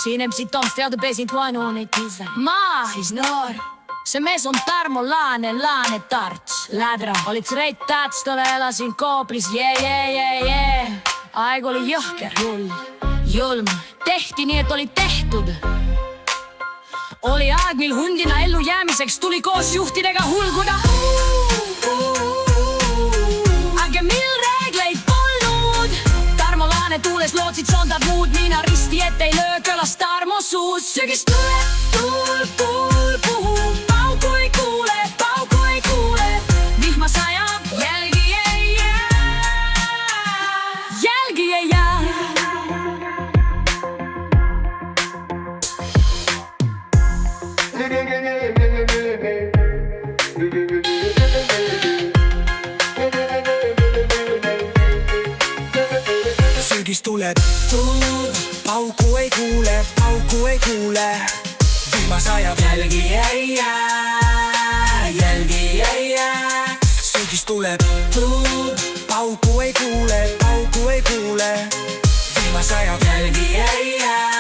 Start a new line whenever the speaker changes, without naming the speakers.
Siin MC Toms teada pesin vaenu neid ise. Ma siis noor. See mees on Tarmo Laane Tarts. Lädra olid reit tähtstole, elasin Kooplis, Aeg oli jõhker, julm. Tehti nii, et oli tehtud. Oli aeg, mil hundina ellu jäämiseks tuli koos juhtidega hulguda. Aga mil reegleid polnud. Tarmo Laane tuules lootsid sondad muud. Mina risti et ei löö, kõlas Tarmo suus. Sügis tuleb, tuul puhub. Pauku ei kuule. Vihma sajab, jälgi ei jää.
Sügis tuleb, pauku ei kuule. Vihma sajab, jälgi ei jää. Sügis tuleb, pauku ei kuule. Vihma sajab, jälgi ei jää.